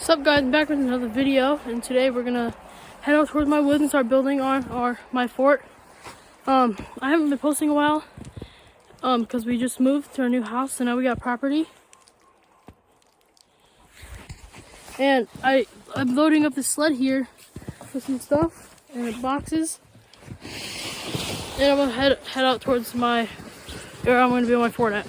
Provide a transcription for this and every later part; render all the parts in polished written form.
What's up, guys? I'm back with another video, and today we're gonna head out towards my woods and start building on my fort. I haven't been posting a while because we just moved to our new house and now we got property. And I'm loading up this sled here with some stuff and boxes, and I'm gonna head out towards where I'm gonna build my fort at.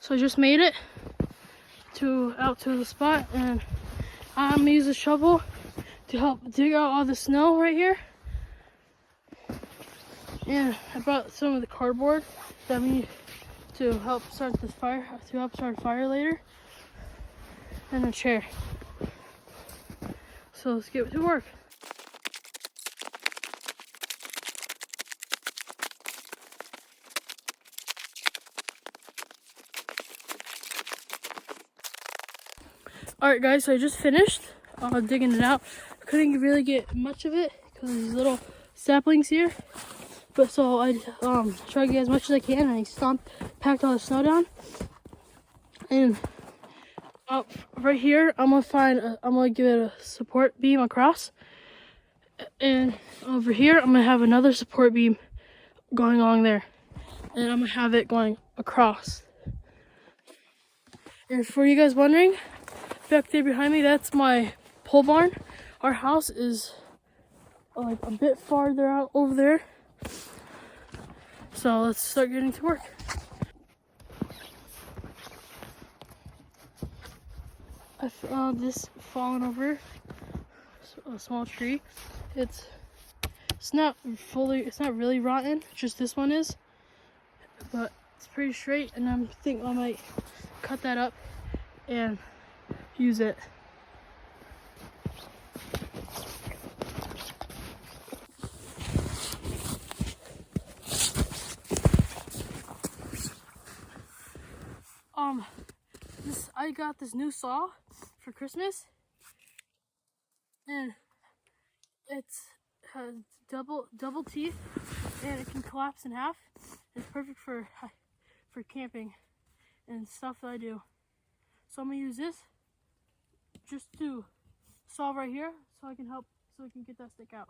So I just made it out to the spot, and I'm gonna use a shovel to help dig out all the snow right here. And I brought some of the cardboard that we need to help start this fire, a fire later, and a chair. So let's get to work. Alright guys, so I just finished digging it out. I couldn't really get much of it because of these little saplings here. But so I tried to get as much as I can, and I packed all the snow down. And right here, I'm gonna give it a support beam across. And over here, I'm gonna have another support beam going along there. And I'm gonna have it going across. And for you guys wondering, back there behind me, that's my pole barn. Our house is like a bit farther out over there. So let's start getting to work. I found this fallen over, a small tree. It's not really rotten, just this one is, but it's pretty straight, and I think I might cut that up and use it. I got this new saw for Christmas, and it has double teeth, and it can collapse in half. It's perfect for camping and stuff that I do. So I'm gonna use this just to saw right here, so I can get that stick out.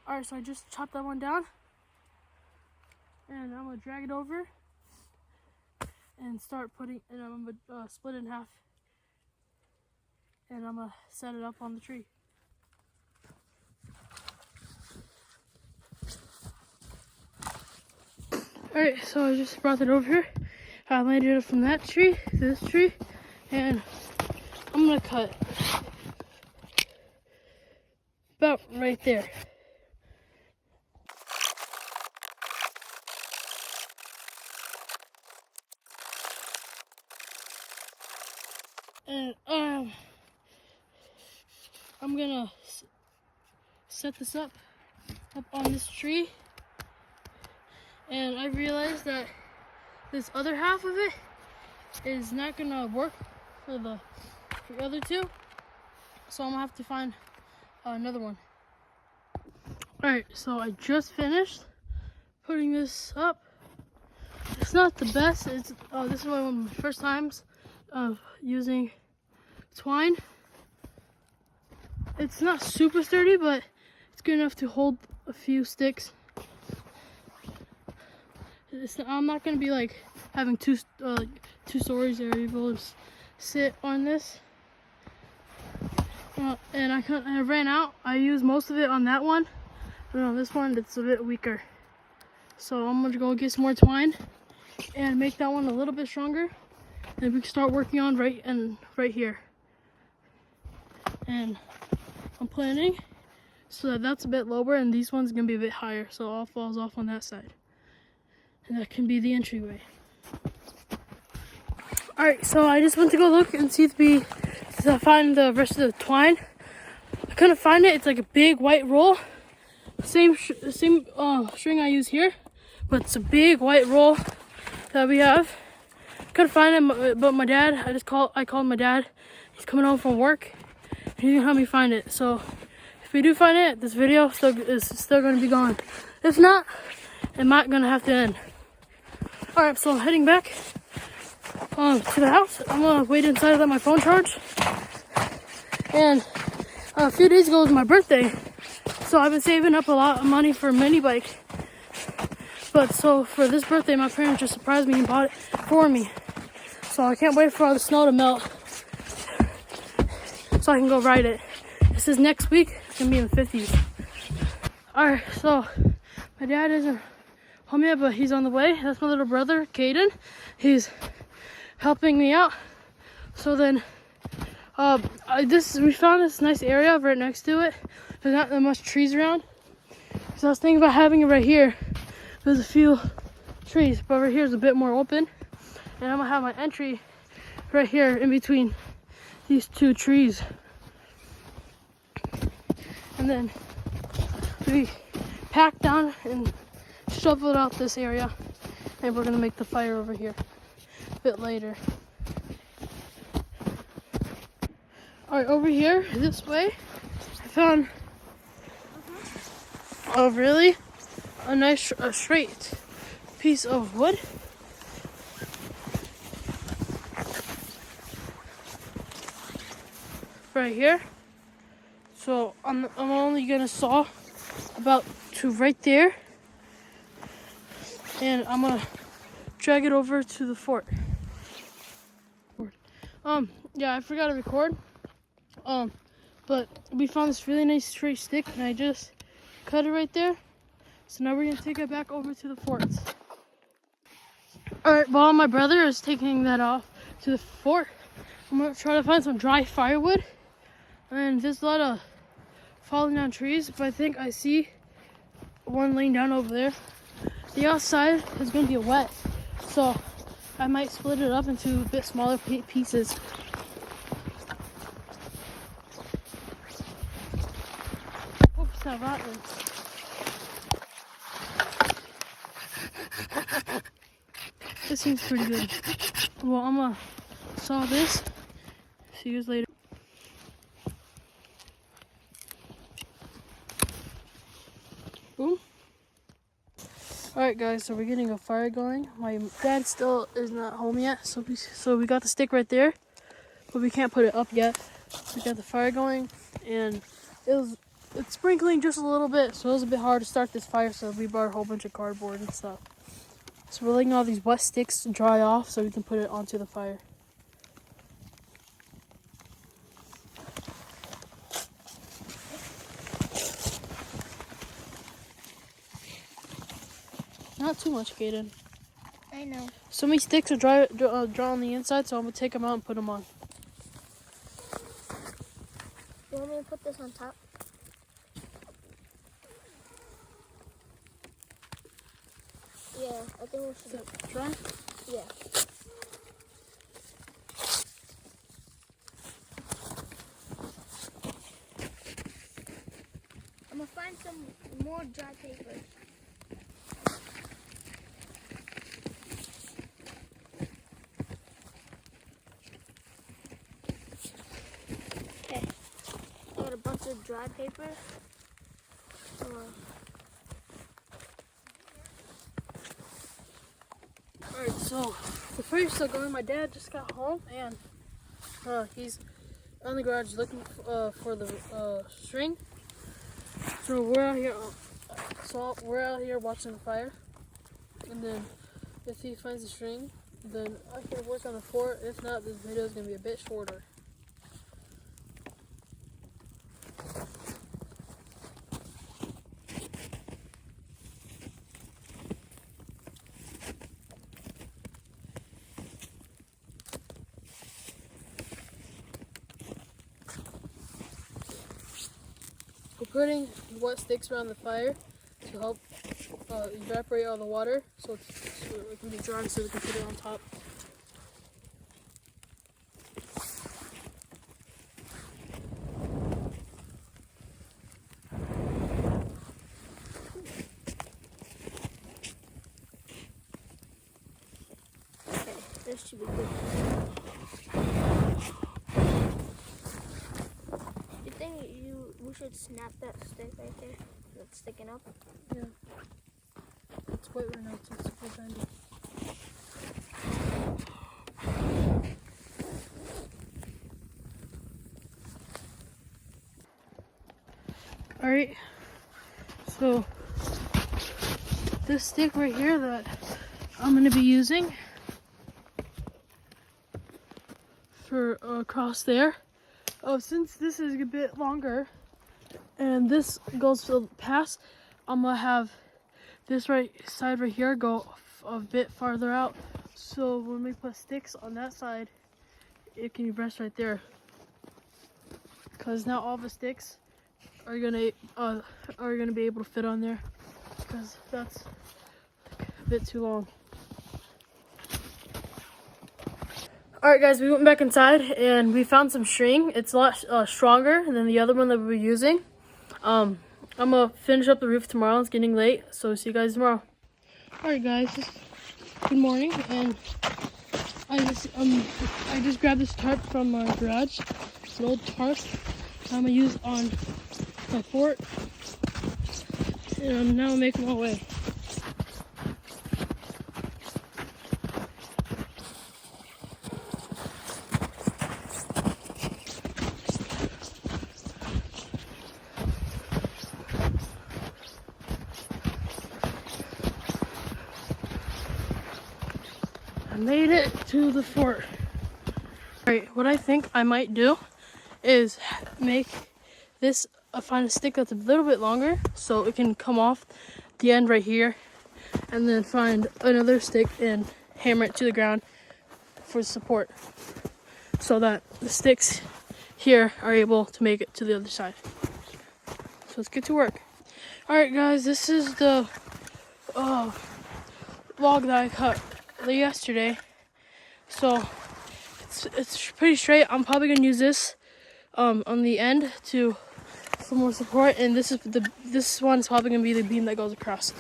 Alright, so I just chopped that one down, and I'm gonna drag it over and I'm gonna split it in half, and I'm gonna set it up on the tree. Alright, so I just brought it over here. I landed it from that tree to this tree, and I'm gonna cut about right there. And I'm gonna set this up on this tree. And I realized that this other half of it is not gonna work for the other two, so I'm gonna have to find another one. Alright, so I just finished putting this up. It's not the best. This is one of my first times using twine. It's not super sturdy, but it's good enough to hold a few sticks. I'm not gonna be like having two stories that are able to sit on this. And I ran out. I used most of it on that one, but on this one it's a bit weaker. So I'm gonna go get some more twine and make that one a little bit stronger, and we can start working on right here. And I'm planning so that that's a bit lower, and these ones gonna be a bit higher, so all falls off on that side. And that can be the entryway. Alright, so I just went to go look and see to find the rest of the twine. I couldn't find it. It's like a big white roll. same string I use here, but it's a big white roll that we have. Couldn't find it, but my dad, I called my dad. He's coming home from work. He's gonna help me find it. So if we do find it, this video is still gonna be gone. If not, it might gonna have to end. All right, so I'm heading back to the house. I'm gonna wait inside to let my phone charge. And a few days ago was my birthday, so I've been saving up a lot of money for a mini bike. But so for this birthday, my parents just surprised me and bought it for me. So I can't wait for all the snow to melt so I can go ride it. This is next week. It's gonna be in the 50s. All right, so my dad isn't home yet, but he's on the way. That's my little brother, Caden. He's helping me out. So then, we found this nice area right next to it. There's not that much trees around. So I was thinking about having it right here. There's a few trees, but over here is a bit more open. And I'm gonna have my entry right here in between these two trees. And then we pack down and shovel out this area. And we're gonna make the fire over here a bit later. All right, over here, this way, I found a really nice straight piece of wood. Right here. So I'm only gonna saw about to right there, and I'm gonna drag it over to the fort. Yeah, I forgot to record. But we found this really nice straight stick, and I just cut it right there. So now we're gonna take it back over to the fort. All right, while my brother is taking that off to the fort, I'm gonna try to find some dry firewood. And there's a lot of falling down trees, but I think I see one laying down over there. The outside is going to be wet, so I might split it up into a bit smaller pieces. Hope it's not rotten. This seems pretty good. Well, I'm gonna saw this. See you guys later. Boom. Alright guys, so we're getting a fire going. My dad still is not home yet, so we got the stick right there, but we can't put it up yet. We got the fire going, and it's sprinkling just a little bit, so it was a bit hard to start this fire, so we brought a whole bunch of cardboard and stuff. So we're letting all these wet sticks dry off so we can put it onto the fire. Not too much, Caden. I know. So many sticks are dry on the inside, so I'm gonna take them out and put them on. You want me to put this on top? Yeah, I think we should. Is that dry? Yeah. I'm gonna find some more dry paper. Okay. I got a bunch of dry paper. Alright, so the fire's still going. My dad just got home, and he's on the garage looking for the string. So we're out here watching the fire, and then if he finds the string, then I can work on the fort. If not, this video is gonna be a bit shorter. We're putting wet sticks around the fire to help evaporate all the water, so it can be dry, so we can put it on top. should be good. You think we should snap that stick right there that's sticking up? Yeah. It's wet right now, so it's super bendy. Alright, so this stick right here that I'm going to be using for across there. Oh, since this is a bit longer and this goes past, I'm going to have this right side right here go a bit farther out. So when we put sticks on that side, it can rest right there. Because now all the sticks are gonna be able to fit on there, because that's a bit too long. Alright guys, we went back inside and we found some string. It's a lot stronger than the other one that we were using. I'm gonna finish up the roof tomorrow. It's getting late, so see you guys tomorrow. Alright guys, good morning, and I just grabbed this tarp from my garage. It's an old tarp I'm gonna use on my fort, and I'm now making my way. I made it to the fort. Alright, what I think I might do is make this, find a stick that's a little bit longer so it can come off the end right here, and then find another stick and hammer it to the ground for support so that the sticks here are able to make it to the other side. So let's get to work. Alright guys, this is the log that I cut yesterday. So it's pretty straight. I'm probably gonna use this on the end for more support, and this one is probably gonna be the beam that goes across.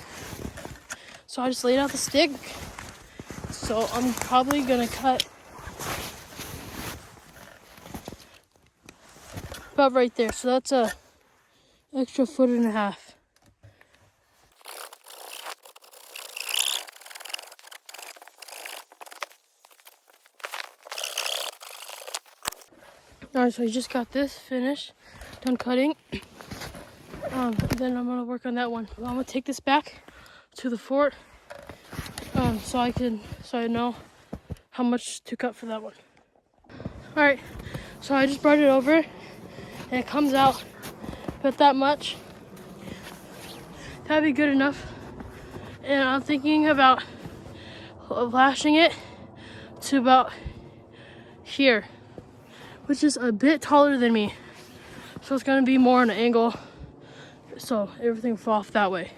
So I just laid out the stick. So I'm probably gonna cut about right there. So that's a extra 1.5 feet. Alright, so I just got this finished, done cutting. Then I'm gonna work on that one. I'm gonna take this back to the fort, so I know how much to cut for that one. Alright, so I just brought it over, and it comes out about that much. That'd be good enough. And I'm thinking about lashing it to about here, which is a bit taller than me. So it's gonna be more on an angle, so everything will fall off that way.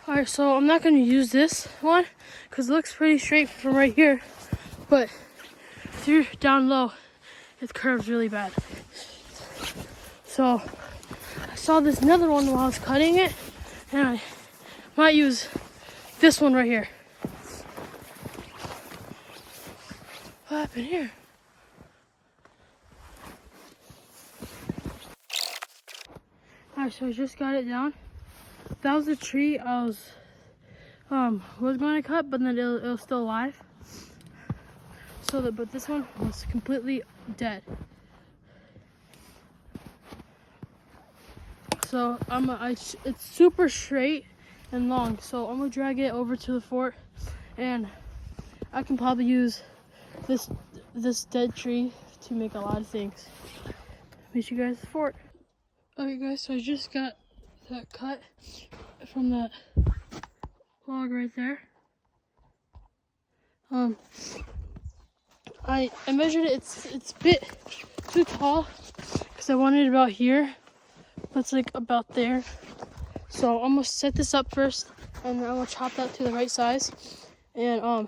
Alright, so I'm not gonna use this one because it looks pretty straight from right here, but through down low, it curves really bad. So I saw this another one while I was cutting it, and I might use this one right here. What happened here? Alright, so I just got it down. That was the tree I was going to cut, but then it was still alive. But this one was completely dead. So it's super straight and long. So I'm gonna drag it over to the fort, and I can probably use this dead tree to make a lot of things. Meet you guys at the fort. Okay guys, so I just got that cut from that log right there. I measured it. It's a bit too tall because I wanted it about here. That's like about there. So I'm gonna set this up first, and then I'm gonna chop that to the right size and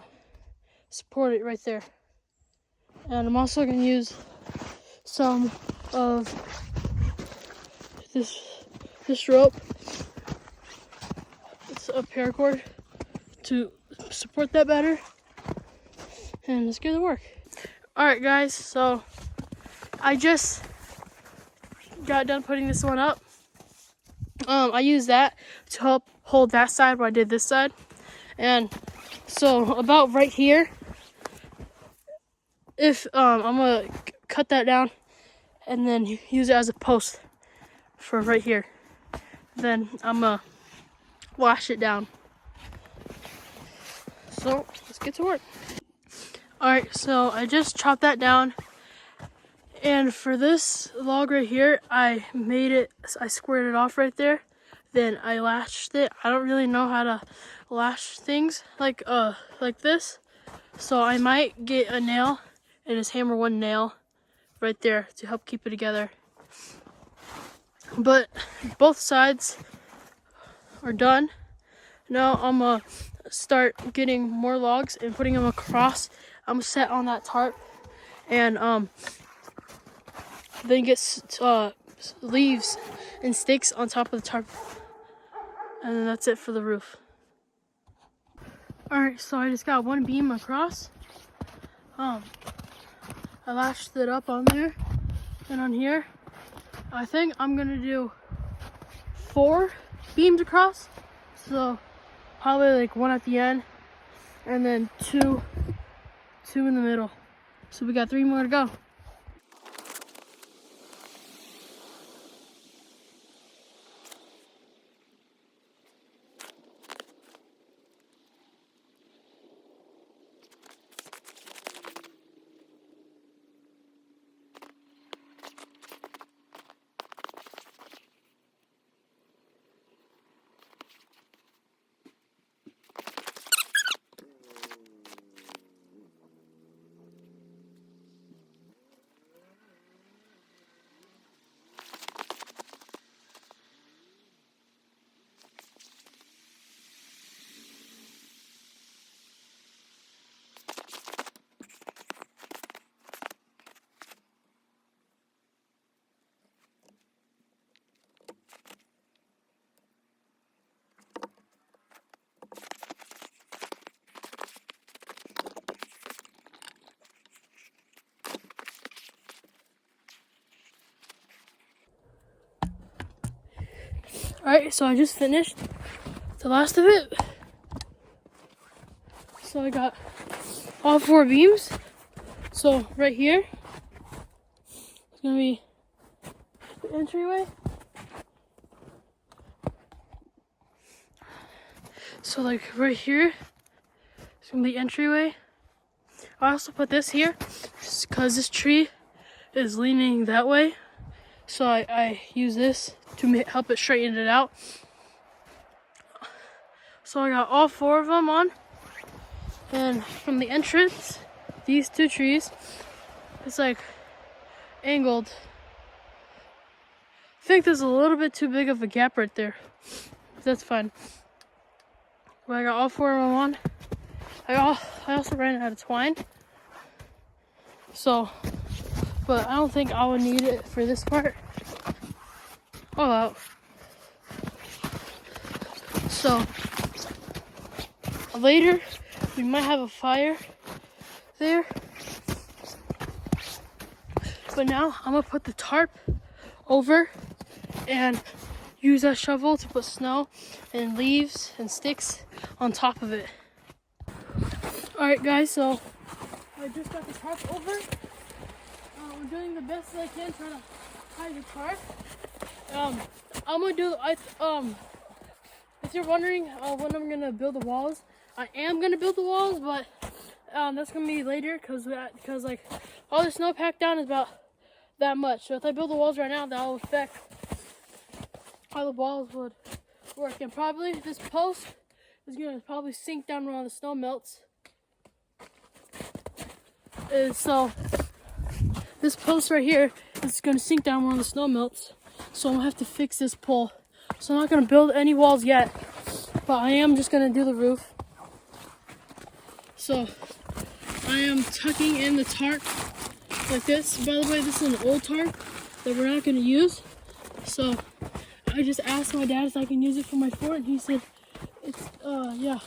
support it right there. And I'm also gonna use some of this rope. It's a paracord to support that better. And let's get to work. All right, guys, so I just got done putting this one up. I used that to help hold that side while I did this side. And so about right here, if I'm gonna cut that down and then use it as a post for right here. Then I'm gonna wash it down. So let's get to work. All right, so I just chopped that down. And for this log right here, I squared it off right there. Then I lashed it. I don't really know how to lash things like this. So I might get a nail and just hammer one nail right there to help keep it together. But both sides are done. Now I'm gonna start getting more logs and putting them across. I'm set on that tarp, and then get leaves and sticks on top of the tarp, and then that's it for the roof. All right, so I just got one beam across. I lashed it up on there and on here. I think I'm gonna do 4 beams across, so probably like 1 at the end and then two in the middle. So we got 3 more to go. Alright, so I just finished the last of it. So I got all 4 beams. So right here is gonna be the entryway. So like right here is gonna be the entryway. I also put this here just because this tree is leaning that way. So I use this to help it straighten it out. So I got all 4 of them on. And from the entrance, these 2 trees, it's like angled. I think there's a little bit too big of a gap right there. That's fine. But I got all 4 of them on. I also ran out of twine. So, but I don't think I would need it for this part. Oh wow. So later we might have a fire there. But now I'm gonna put the tarp over and use a shovel to put snow and leaves and sticks on top of it. Alright guys, so I just got the tarp over. I'm doing the best that I can trying to hide the tarp. I'm gonna do, if you're wondering when I'm gonna build the walls, I am gonna build the walls, but that's gonna be later because like all the snow packed down is about that much. So if I build the walls right now, that will affect how the walls would work. And probably this post is gonna probably sink down when all the snow melts. So this post right here is gonna sink down when all the snow melts. So I'm gonna have to fix this pole. So I'm not gonna build any walls yet, but I am just gonna do the roof. So I am tucking in the tarp like this. By the way, this is an old tarp that we're not gonna use. So I just asked my dad if I can use it for my fort, and he said It's yeah.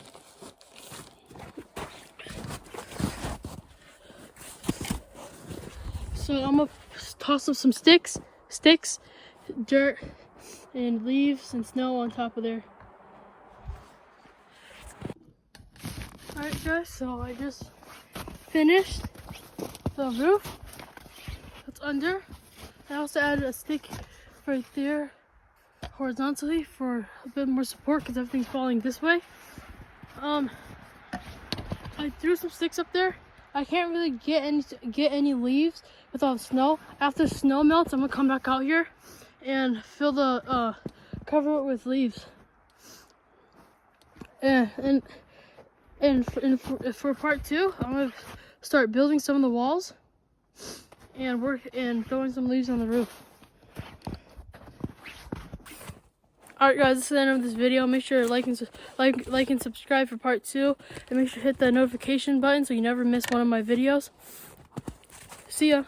So I'm gonna toss up some sticks, dirt, and leaves and snow on top of there. Alright guys, so I just finished the roof that's under. I also added a stick right there horizontally for a bit more support because everything's falling this way. I threw some sticks up there. I can't really get any leaves without snow. After snow melts, I'm gonna come back out here and fill the cover it with leaves. And for part 2, I'm gonna start building some of the walls and throwing some leaves on the roof. Alright guys, this is the end of this video. Make sure to like and subscribe for part 2. And make sure to hit that notification button so you never miss one of my videos. See ya.